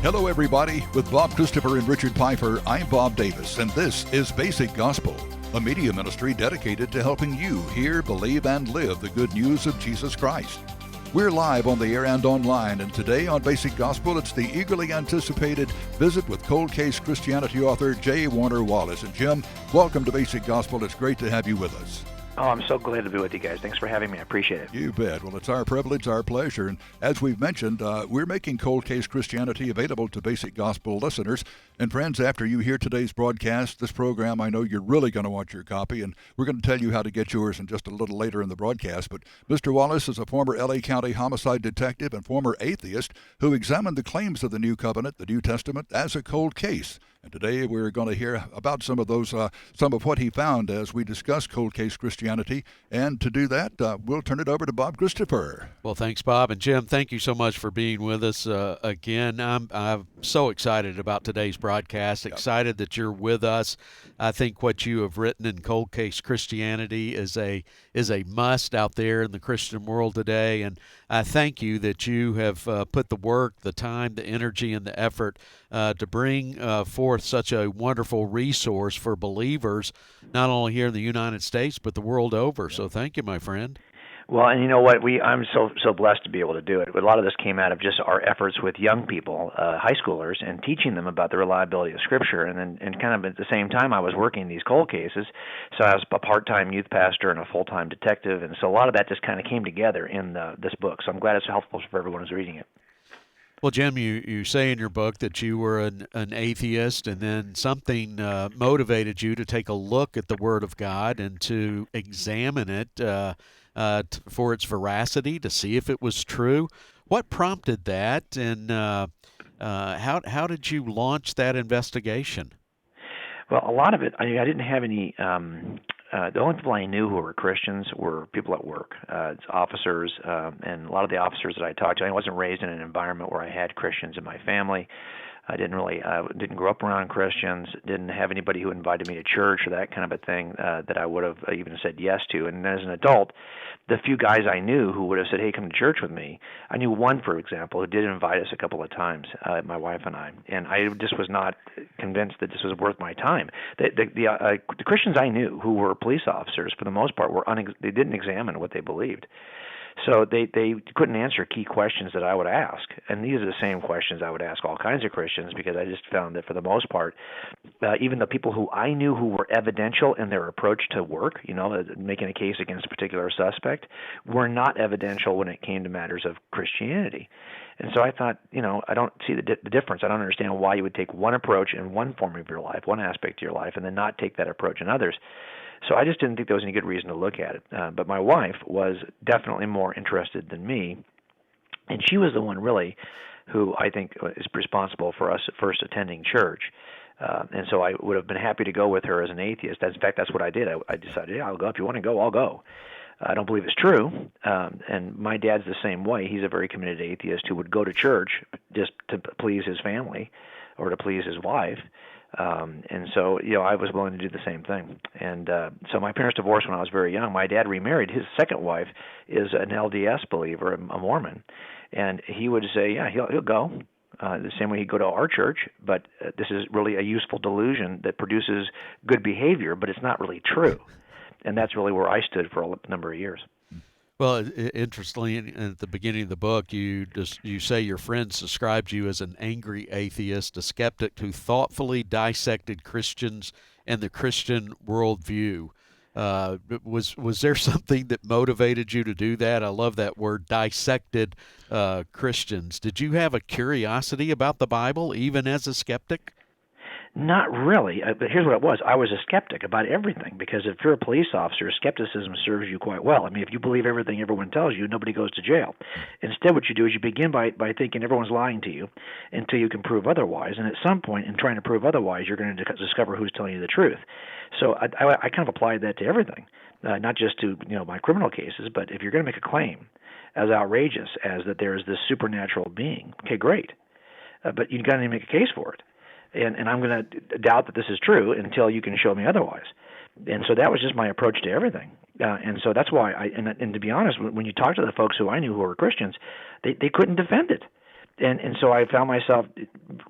Hello, everybody. With Bob Christopher and Richard Pfeiffer, I'm Bob Davis, and this is Basic Gospel, a media ministry dedicated to helping you hear, believe, and live the good news of Jesus Christ. We're live on the air and online, and today on Basic Gospel, it's the eagerly anticipated visit with Cold Case Christianity author J. Warner Wallace. And Jim, welcome to Basic Gospel. It's great to have you with us. Oh, I'm so glad to be with you guys. Thanks for having me. I appreciate it. You bet. Well, it's our privilege, our pleasure. And as we've mentioned, we're making Cold Case Christianity available to Basic Gospel listeners. And friends, after you hear today's broadcast, this program, I know you're really going to want your copy, and we're going to tell you how to get yours in just a little later in the broadcast. But Mr. Wallace is a former L.A. County homicide detective and former atheist who examined the claims of the New Covenant, the New Testament, as a cold case. And today we're going to hear about some of what he found as we discuss Cold Case Christianity. And to do that, we'll turn it over to Bob Christopher. Well, thanks, Bob. And Jim, thank you so much for being with us again. I'm so excited about today's broadcast, excited that you're with us. I think what you have written in Cold Case Christianity is a must out there in the Christian world today. And I thank you that you have put the work, the time, the energy, and the effort to bring forth such a wonderful resource for believers, not only here in the United States, but the world over. So thank you, my friend. Well, and you know what? I'm so blessed to be able to do it. A lot of this came out of just our efforts with young people, high schoolers, and teaching them about the reliability of Scripture. And kind of at the same time, I was working these cold cases. So I was a part-time youth pastor and a full-time detective. And so a lot of that just kind of came together in this book. So I'm glad it's helpful for everyone who's reading it. Well, Jim, you say in your book that you were an atheist, and then something motivated you to take a look at the Word of God and to examine it for its veracity, to see if it was true. What prompted that, and how did you launch that investigation? Well, a lot of it, I didn't have any. The only people I knew who were Christians were people at work, officers, and a lot of the officers that I talked to. I wasn't raised in an environment where I had Christians in my family. I didn't grow up around Christians, didn't have anybody who invited me to church or that kind of a thing that I would have even said yes to. And as an adult, the few guys I knew who would have said, hey, come to church with me, I knew one, for example, who did invite us a couple of times, my wife and I just was not convinced that this was worth my time. The Christians I knew who were police officers, for the most part, they didn't examine what they believed. So they couldn't answer key questions that I would ask. And these are the same questions I would ask all kinds of Christians, because I just found that for the most part, even the people who I knew who were evidential in their approach to work, making a case against a particular suspect, were not evidential when it came to matters of Christianity. And so I thought, I don't see the difference. I don't understand why you would take one approach in one form of your life, one aspect of your life, and then not take that approach in others. So I just didn't think there was any good reason to look at it. But my wife was definitely more interested than me, and she was the one really who I think is responsible for us first attending church. And so I would have been happy to go with her as an atheist. In fact, that's what I did. I decided, I'll go. If you want to go, I'll go. I don't believe it's true. And my dad's the same way. He's a very committed atheist who would go to church just to please his family or to please his wife. And so, I was willing to do the same thing. And so my parents divorced when I was very young. My dad remarried. His second wife is an LDS believer, a Mormon. And he would say, yeah, he'll go. The same way he'd go to our church, but this is really a useful delusion that produces good behavior, but it's not really true. And that's really where I stood for a number of years. Well, interestingly, at the beginning of the book, you say your friends described you as an angry atheist, a skeptic who thoughtfully dissected Christians and the Christian worldview. Was there something that motivated you to do that? I love that word, dissected Christians. Did you have a curiosity about the Bible, even as a skeptic? Not really, but here's what it was. I was a skeptic about everything, because if you're a police officer, skepticism serves you quite well. I mean, if you believe everything everyone tells you, nobody goes to jail. Instead, what you do is you begin by thinking everyone's lying to you until you can prove otherwise. And at some point, in trying to prove otherwise, you're going to discover who's telling you the truth. So I kind of applied that to everything, not just to my criminal cases, but if you're going to make a claim as outrageous as that there is this supernatural being, okay, great, but you've got to make a case for it. And I'm going to doubt that this is true until you can show me otherwise. And so that was just my approach to everything. And so that's why and to be honest, when you talk to the folks who I knew who were Christians, they couldn't defend it. And so I found myself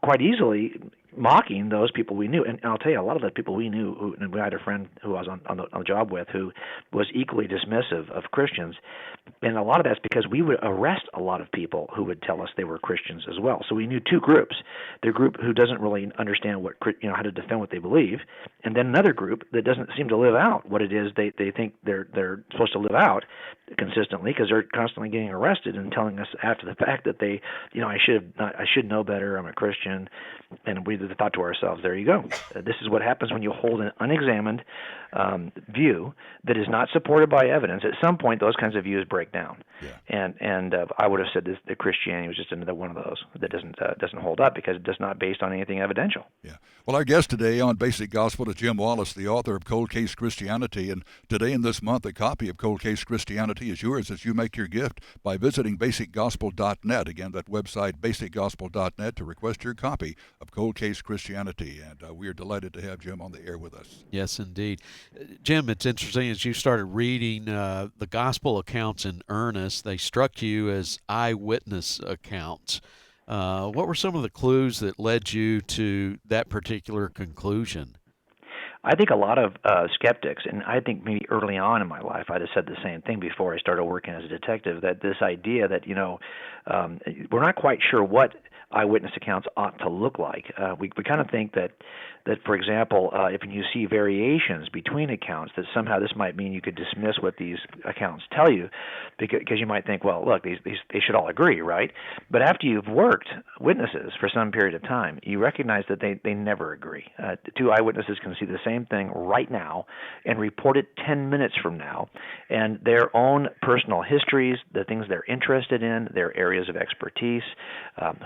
quite easily mocking those people we knew. And I'll tell you, a lot of the people we knew, and we had a friend who I was on the job with who was equally dismissive of Christians. And a lot of that's because we would arrest a lot of people who would tell us they were Christians as well. So we knew two groups: the group who doesn't really understand what how to defend what they believe, and then another group that doesn't seem to live out what it is they think they're supposed to live out consistently, because they're constantly getting arrested and telling us after the fact that they, I should know better. I'm a Christian, and we thought to ourselves, there you go. This is what happens when you hold an unexamined view that is not supported by evidence. At some point, those kinds of views break down. Yeah. And I would have said that Christianity was just another one of those that doesn't hold up because it's not based on anything evidential. Yeah. Well, our guest today on Basic Gospel is Jim Wallace, the author of Cold Case Christianity. And today and this month, a copy of Cold Case Christianity is yours as you make your gift by visiting basicgospel.net. Again, that website, basicgospel.net, to request your copy of Cold Case Christianity. And we are delighted to have Jim on the air with us. Yes, indeed. Jim, it's interesting, as you started reading the gospel accounts in earnest, they struck you as eyewitness accounts. What were some of the clues that led you to that particular conclusion? I think a lot of skeptics, and I think maybe early on in my life, I'd have said the same thing before I started working as a detective, that this idea that, we're not quite sure what eyewitness accounts ought to look like. We kind of think that for example, if you see variations between accounts, that somehow this might mean you could dismiss what these accounts tell you, because you might think, well, look, they should all agree, right? But after you've worked witnesses for some period of time, you recognize that they never agree. Two eyewitnesses can see the same thing right now and report it 10 minutes from now, and their own personal histories, the things they're interested in, their areas of expertise,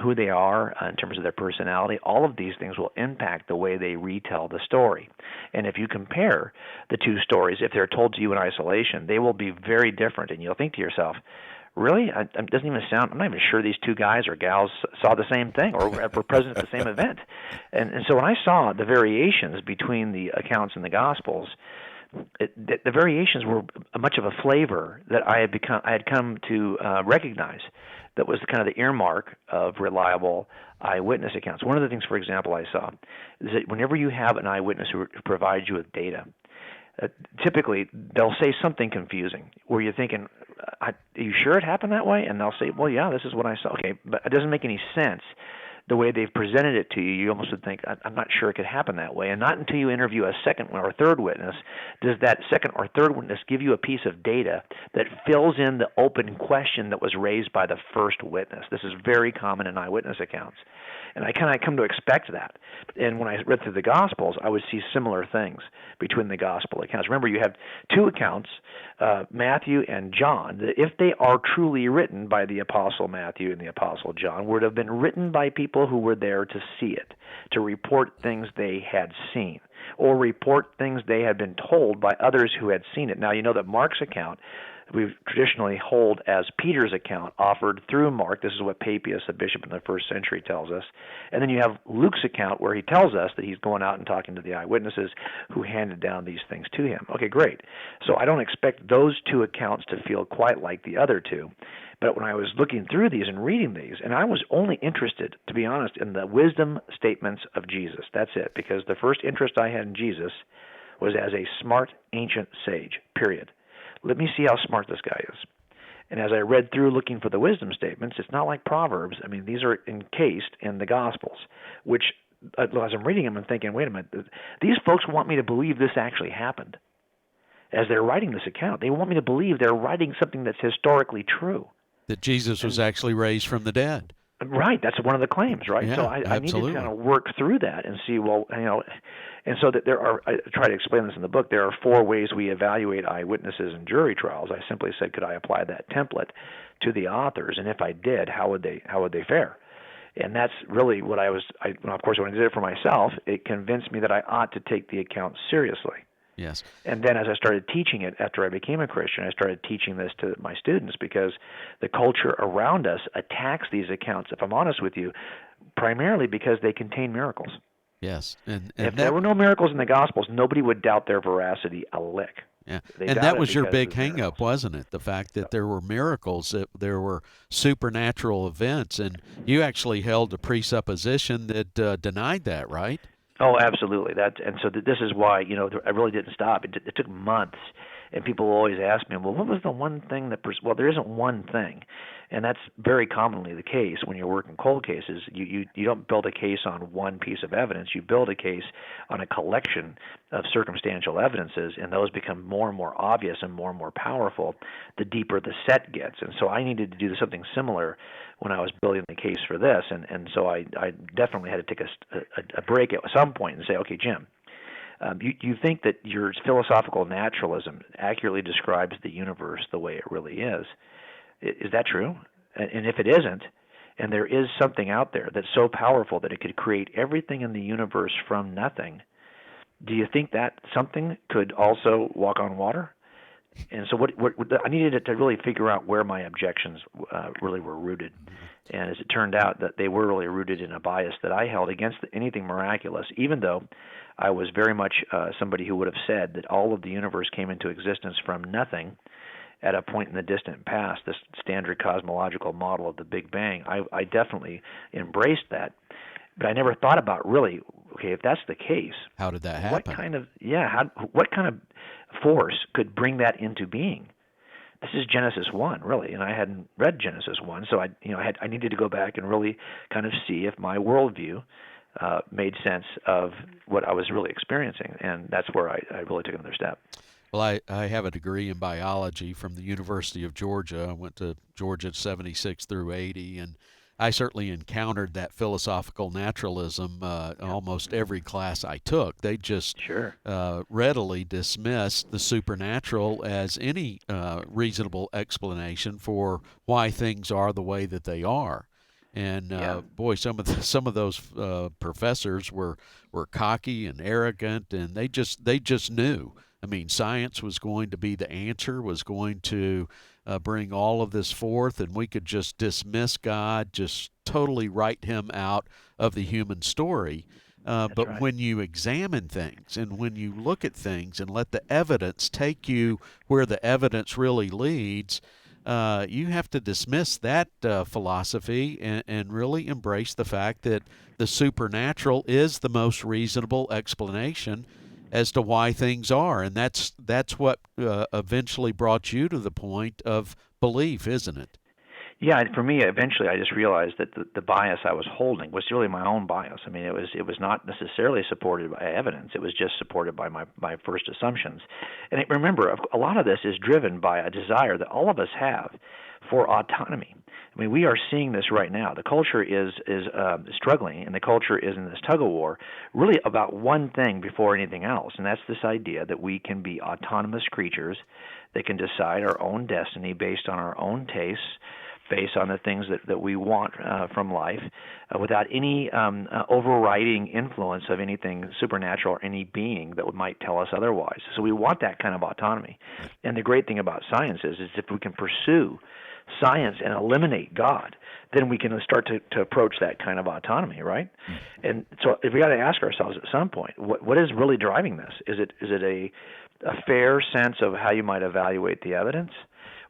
who they are in terms of their personality, all of these things will impact the way they retell the story. And if you compare the two stories, if they're told to you in isolation, they will be very different, and you'll think to yourself, really? It doesn't even sound, I'm not even sure these two guys or gals saw the same thing or were present at the same event. And so when I saw the variations between the accounts in the Gospels, the variations were much of a flavor that I had come to recognize that was kind of the earmark of reliable eyewitness accounts. One of the things, for example, I saw is that whenever you have an eyewitness who provides you with data, typically they'll say something confusing where you're thinking, are you sure it happened that way? And they'll say, well, yeah, this is what I saw. Okay, but it doesn't make any sense. The way they've presented it to you, you almost would think, I'm not sure it could happen that way. And not until you interview a second or third witness does that second or third witness give you a piece of data that fills in the open question that was raised by the first witness. This is very common in eyewitness accounts. And I kind of come to expect that. And when I read through the Gospels, I would see similar things between the Gospel accounts. Remember, you have two accounts, Matthew and John, that if they are truly written by the Apostle Matthew and the Apostle John, would have been written by people who were there to see it, to report things they had seen, or report things they had been told by others who had seen it. Now, you know that Mark's account we traditionally hold as Peter's account offered through Mark. This is what Papias, a bishop in the first century, tells us. And then you have Luke's account where he tells us that he's going out and talking to the eyewitnesses who handed down these things to him. Okay, great. So I don't expect those two accounts to feel quite like the other two. But when I was looking through these and reading these, and I was only interested, to be honest, in the wisdom statements of Jesus. That's it, because the first interest I had in Jesus was as a smart ancient sage, period. Let me see how smart this guy is. And as I read through looking for the wisdom statements, it's not like Proverbs. I mean, these are encased in the Gospels, which as I'm reading them, I'm thinking, wait a minute, these folks want me to believe this actually happened. As they're writing this account, they want me to believe they're writing something that's historically true. That Jesus was actually raised from the dead. Right, that's one of the claims, right? Yeah, so I need to kind of work through that and see, well, and so that there are, I try to explain this in the book, there are 4 ways we evaluate eyewitnesses in jury trials. I simply said, could I apply that template to the authors? And if I did, how would they fare? And that's really what of course, when I did it for myself, it convinced me that I ought to take the account seriously. Yes. And then as I started teaching it after I became a Christian, I started teaching this to my students because the culture around us attacks these accounts, if I'm honest with you, primarily because they contain miracles. Yes. And if there were no miracles in the Gospels, nobody would doubt their veracity a lick. Yeah, They and that doubted was your because big of hang up, miracles. wasn't it? The fact that Yep. there were miracles, that there were supernatural events, and you actually held a presupposition that denied that, right? Oh, absolutely. This is why I really didn't stop. It took months, and people always ask me, well, what was the one thing that? Well, there isn't one thing, and that's very commonly the case when you're working cold cases. You don't build a case on one piece of evidence. You build a case on a collection of circumstantial evidences, and those become more and more obvious and more powerful the deeper the set gets. And so I needed to do something similar when I was building the case for this, and so I definitely had to take a break at some point and say, okay, Jim, you think that your philosophical naturalism accurately describes the universe the way it really is. Is that true? And if it isn't, and there is something out there that's so powerful that it could create everything in the universe from nothing, do you think that something could also walk on water? And so what I needed to really figure out where my objections really were rooted. And as it turned out, that they were really rooted in a bias that I held against anything miraculous, even though I was very much somebody who would have said that all of the universe came into existence from nothing at a point in the distant past, this standard cosmological model of the Big Bang. I definitely embraced that. But I never thought about really, okay, if that's the case, How did that what happen? kind of what kind of force could bring that into being? This is Genesis 1, really, and I hadn't read Genesis 1, so I needed to go back and really kind of see if my worldview made sense of what I was really experiencing, and that's where I really took another step. Well, I have a degree in biology from the University of Georgia. I went to Georgia 76 through 80, and I certainly encountered that philosophical naturalism Yeah. almost every class I took. They just Sure. readily dismissed the supernatural as any reasonable explanation for why things are the way that they are. And Yeah. boy, some of those professors were cocky and arrogant, and they just knew. I mean, science was going to be the answer, was going to bring all of this forth, and we could just dismiss God, just totally write him out of the human story. That's But right. when you examine things and when you look at things and let the evidence take you where the evidence really leads, you have to dismiss that philosophy and really embrace the fact that the supernatural is the most reasonable explanation as to why things are, and that's what eventually brought you to the point of belief, isn't it? Yeah, and for me, eventually, I just realized that the bias I was holding was really my own bias. I mean, it was not necessarily supported by evidence. It was just supported by my first assumptions. And remember, a lot of this is driven by a desire that all of us have for autonomy. I mean, we are seeing this right now. The culture is struggling, and the culture is in this tug of war, really about one thing before anything else, and that's this idea that we can be autonomous creatures that can decide our own destiny based on our own tastes, based on the things that we want from life, without any overriding influence of anything supernatural or any being that might tell us otherwise. So we want that kind of autonomy. And the great thing about science is if we can pursue science and eliminate God, then we can start to approach that kind of autonomy, right? And so if we got to ask ourselves at some point, what is really driving this? Is it a fair sense of how you might evaluate the evidence?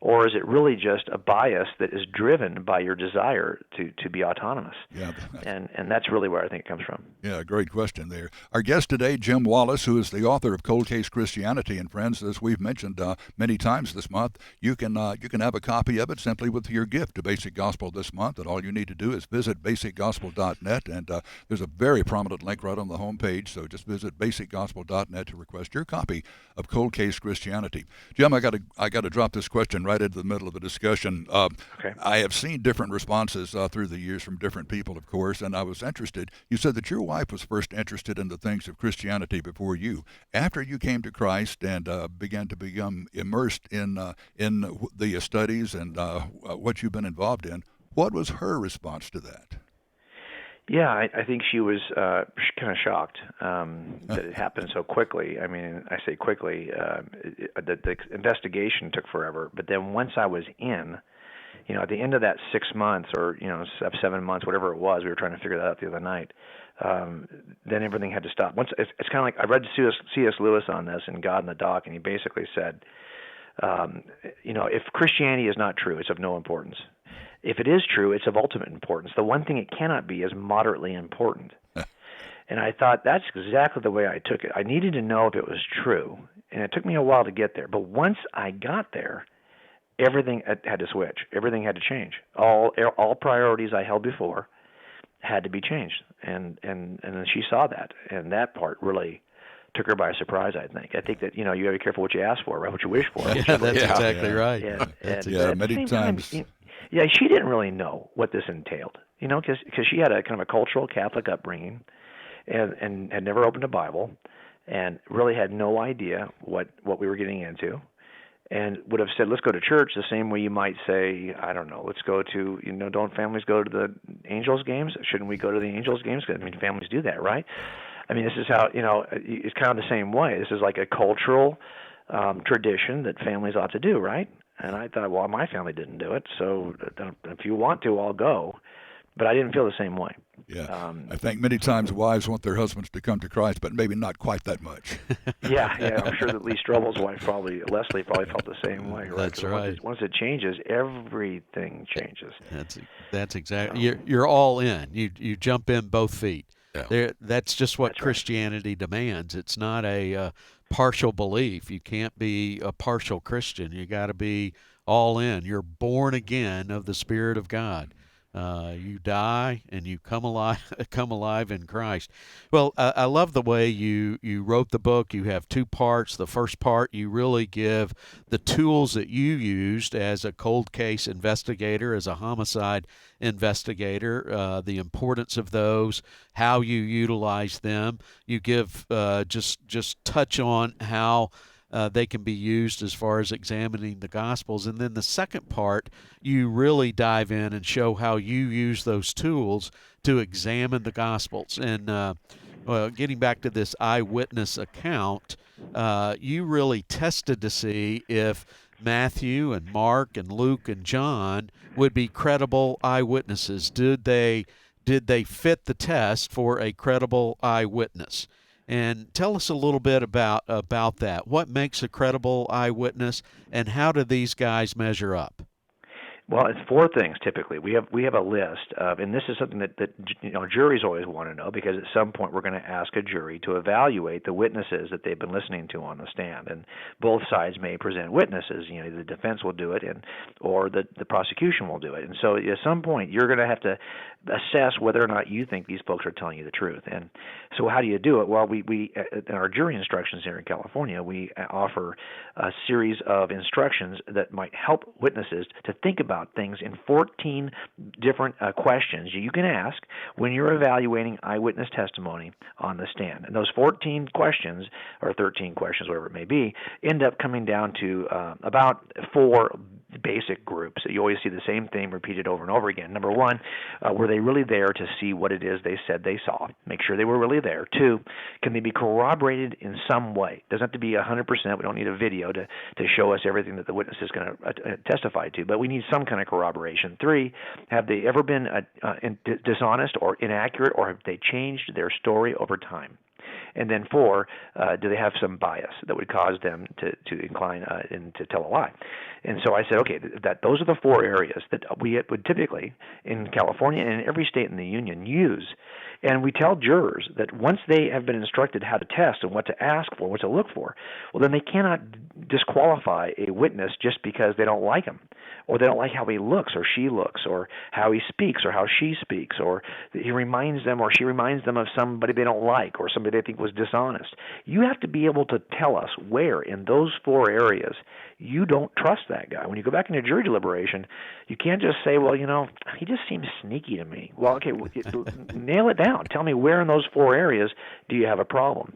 Or is it really just a bias that is driven by your desire to be autonomous? Yeah, And that's really where I think it comes from. yeah, great question there. Our guest today, Jim Wallace, who is the author of Cold Case Christianity. And friends, as we've mentioned many times this month, you can have a copy of it simply with your gift to Basic Gospel this month. And all you need to do is visit basicgospel.net, and there's a very prominent link right on the home page. So just visit basicgospel.net to request your copy of Cold Case Christianity. Jim, I got to drop this question right into the middle of the discussion. Okay. I have seen different responses through the years from different people, of course, and I was interested. You said that your wife was first interested in the things of Christianity before you. After you came to Christ and began to become immersed in the studies and what you've been involved in, what was her response to that? Yeah, I think she was kind of shocked that it happened so quickly. I mean, I say quickly. The investigation took forever, but then once I was in, at the end of that 6 months or 7 months, whatever it was, we were trying to figure that out the other night. then everything had to stop. Once it's kind of like I read C.S. Lewis on this in God in the Dock, and he basically said, if Christianity is not true, it's of no importance. If it is true, it's of ultimate importance. The one thing it cannot be is moderately important. And I thought that's exactly the way I took it. I needed to know if it was true, and it took me a while to get there. But once I got there, everything had to switch. Everything had to change. All priorities I held before had to be changed, and then she saw that, and that part really took her by surprise. I think that you got to be careful what you ask for, right? What you wish for. Yeah, that's exactly right. Many times. She didn't really know what this entailed, because she had a kind of a cultural Catholic upbringing, and had never opened a Bible, and really had no idea what we were getting into, and would have said, let's go to church the same way you might say, I don't know, let's go to, don't families go to the Angels games? Shouldn't we go to the Angels games? I mean, families do that, right? I mean, this is how, it's kind of the same way. This is like a cultural tradition that families ought to do, right? And I thought, well, my family didn't do it, so if you want to, I'll go. But I didn't feel the same way. Yeah, I think many times wives want their husbands to come to Christ, but maybe not quite that much. Yeah, I'm sure that Lee Strobel's wife Leslie probably felt the same way. Right? That's right. Once it changes, everything changes. That's exactly. You're all in. You jump in both feet. Yeah. That's just what Christianity demands. It's not a partial belief. You can't be a partial Christian. You got to be all in. You're born again of the Spirit of God. You die and you come alive in Christ. Well, I love the way you wrote the book. You have two parts. The first part, you really give the tools that you used as a cold case investigator, as a homicide investigator, the importance of those, how you utilize them. You give just touch on how they can be used as far as examining the Gospels. And then the second part, you really dive in and show how you use those tools to examine the Gospels. And getting back to this eyewitness account, you really tested to see if Matthew and Mark and Luke and John would be credible eyewitnesses. Did they fit the test for a credible eyewitness? And tell us a little bit about that. What makes a credible eyewitness, and how do these guys measure up? Well, it's four things typically. We have a list of, and this is something that juries always want to know, because at some point we're going to ask a jury to evaluate the witnesses that they've been listening to on the stand, and both sides may present witnesses. The defense will do it, or the prosecution will do it. And so at some point you're going to have to assess whether or not you think these folks are telling you the truth. And so how do you do it? Well, we in our jury instructions here in California, we offer a series of instructions that might help witnesses to think about things in 14 different questions you can ask when you're evaluating eyewitness testimony on the stand. And those 14 questions, or 13 questions, whatever it may be, end up coming down to about four basic groups. You always see the same thing repeated over and over again. Number one, were they really there to see what it is they said they saw? Make sure they were really there. Two, can they be corroborated in some way? It doesn't have to be 100%. We don't need a video to show us everything that the witness is going to testify to, but we need some kind of corroboration. Three, have they ever been dishonest or inaccurate, or have they changed their story over time? And then four, do they have some bias that would cause them to incline and to tell a lie? And so I said, okay, those are the four areas that we would typically in California and in every state in the union use. And we tell jurors that once they have been instructed how to test and what to ask for, what to look for, well, then they cannot disqualify a witness just because they don't like him, or they don't like how he looks or she looks, or how he speaks or how she speaks, or he reminds them or she reminds them of somebody they don't like or somebody they think was dishonest. You have to be able to tell us where in those four areas you don't trust that guy. When you go back into jury deliberation, you can't just say, well, he just seems sneaky to me. Well, okay, nail it down. Tell me where in those four areas do you have a problem.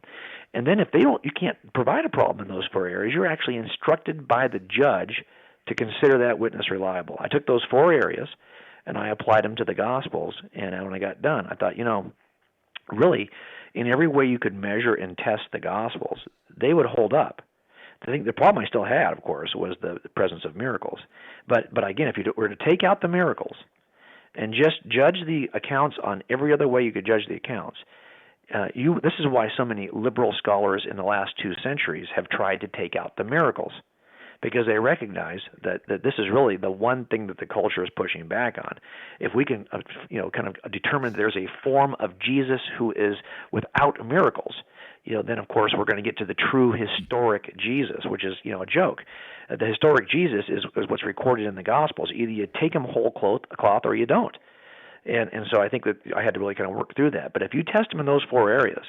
And then if you can't provide a problem in those four areas, you're actually instructed by the judge to consider that witness reliable. I took those four areas and I applied them to the Gospels, and when I got done, I thought, really, in every way you could measure and test the Gospels, they would hold up. I think the problem I still had, of course, was the presence of miracles. But again, if you were to take out the miracles and just judge the accounts on every other way you could judge the accounts, this is why so many liberal scholars in the last 2 centuries have tried to take out the miracles, because they recognize that this is really the one thing that the culture is pushing back on. If we can, kind of determine there's a form of Jesus who is without miracles, then of course we're going to get to the true historic Jesus, which is, a joke. The historic Jesus is what's recorded in the Gospels. Either you take him whole cloth or you don't. And so I think that I had to really kind of work through that. But if you test them in those 4 areas,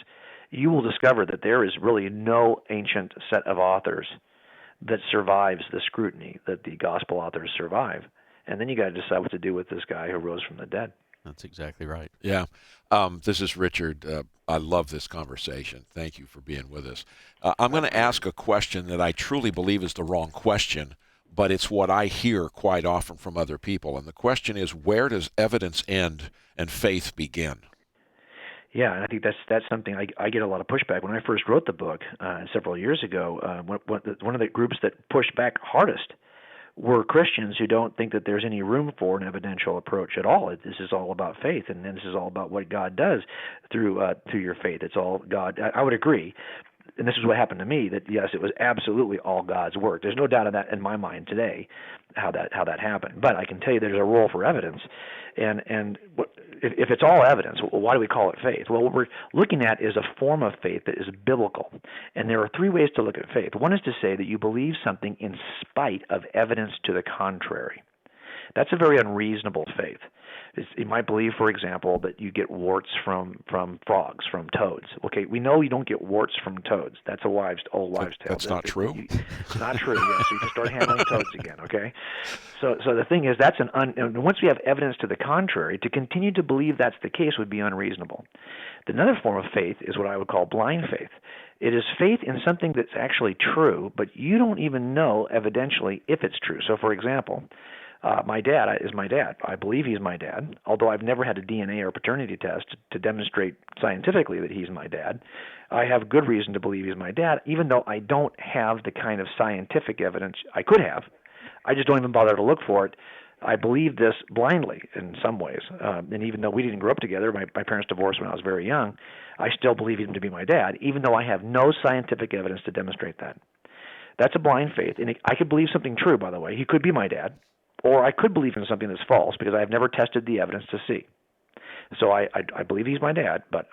you will discover that there is really no ancient set of authors that survives the scrutiny that the gospel authors survive. And then you got to decide what to do with this guy who rose from the dead. That's exactly right. Yeah. This is Richard. I love this conversation. Thank you for being with us. I'm going to ask a question that I truly believe is the wrong question, but it's what I hear quite often from other people. And the question is, where does evidence end and faith begin? Yeah, and I think that's something I get a lot of pushback. When I first wrote the book several years ago, one of the groups that pushed back hardest were Christians who don't think that there's any room for an evidential approach at all. This is all about faith, and then this is all about what God does through your faith. It's all God. I would agree. And this is what happened to me, that yes, it was absolutely all God's work. There's no doubt of that in my mind today, how that happened. But I can tell you there's a role for evidence. And if it's all evidence, well, why do we call it faith? Well, what we're looking at is a form of faith that is biblical. And there are 3 ways to look at faith. One is to say that you believe something in spite of evidence to the contrary. That's a very unreasonable faith. You might believe, for example, that you get warts from frogs, from toads. Okay, we know you don't get warts from toads. That's a old wives' tale. That's not true? It's not true, yes. So you can start handling toads again, okay? So the thing is, once we have evidence to the contrary, to continue to believe that's the case would be unreasonable. Another form of faith is what I would call blind faith. It is faith in something that's actually true, but you don't even know evidentially if it's true. So, for example, my dad is my dad. I believe he's my dad, although I've never had a DNA or paternity test to demonstrate scientifically that he's my dad. I have good reason to believe he's my dad, even though I don't have the kind of scientific evidence I could have. I just don't even bother to look for it. I believe this blindly in some ways. And even though we didn't grow up together, my parents divorced when I was very young, I still believe him to be my dad, even though I have no scientific evidence to demonstrate that. That's a blind faith. And I could believe something true, by the way. He could be my dad. Or I could believe in something that's false because I have never tested the evidence to see. So I believe he's my dad, but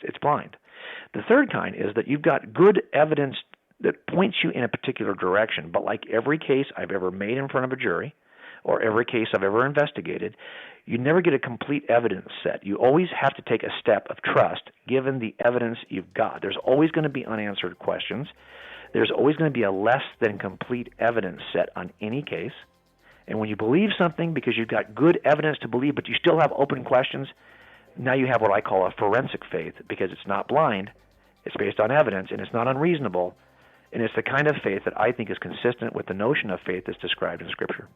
it's blind. The third kind is that you've got good evidence that points you in a particular direction, but like every case I've ever made in front of a jury or every case I've ever investigated, you never get a complete evidence set. You always have to take a step of trust given the evidence you've got. There's always going to be unanswered questions. There's always going to be a less than complete evidence set on any case. And when you believe something because you've got good evidence to believe, but you still have open questions, now you have what I call a forensic faith because it's not blind, it's based on evidence, and it's not unreasonable, and it's the kind of faith that I think is consistent with the notion of faith that's described in Scripture.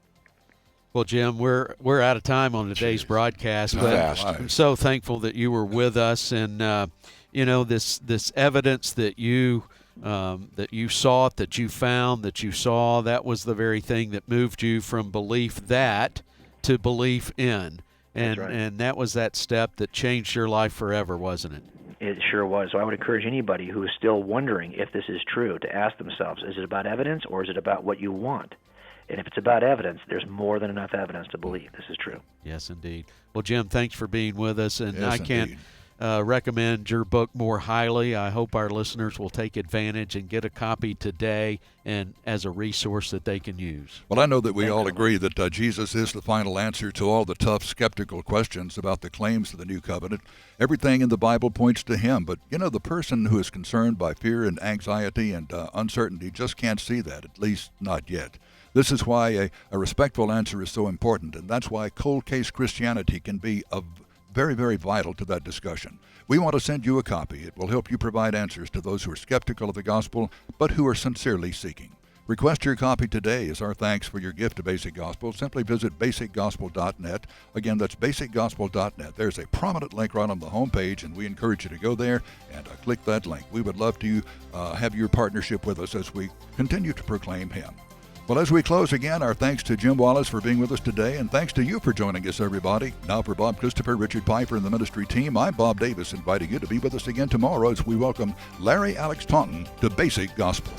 Well, Jim, we're out of time on today's broadcast, but I'm so thankful that you were with us, and this evidence that you sought, that you found, that you saw, that was the very thing that moved you from belief that to belief in. And That's right. And that was that step that changed your life forever, wasn't it? It sure was. So I would encourage anybody who is still wondering if this is true to ask themselves, is it about evidence or is it about what you want? And if it's about evidence, there's more than enough evidence to believe this is true. Yes, indeed. Well, Jim, thanks for being with us. And Yes, I can't recommend your book more highly. I hope our listeners will take advantage and get a copy today and as a resource that they can use. Well, I know that we all agree that Jesus is the final answer to all the tough, skeptical questions about the claims of the New Covenant. Everything in the Bible points to him, but, the person who is concerned by fear and anxiety and uncertainty just can't see that, at least not yet. This is why a respectful answer is so important, and that's why cold case Christianity can be very, very vital to that discussion. We want to send you a copy. It will help you provide answers to those who are skeptical of the gospel, but who are sincerely seeking. Request your copy today as our thanks for your gift to Basic Gospel. Simply visit basicgospel.net. Again, that's basicgospel.net. There's a prominent link right on the homepage, and we encourage you to go there and click that link. We would love to have your partnership with us as we continue to proclaim him. Well, as we close again, our thanks to Jim Wallace for being with us today, and thanks to you for joining us, everybody. Now for Bob Christopher, Richard Piper, and the ministry team, I'm Bob Davis, inviting you to be with us again tomorrow as we welcome Larry Alex Taunton to Basic Gospel.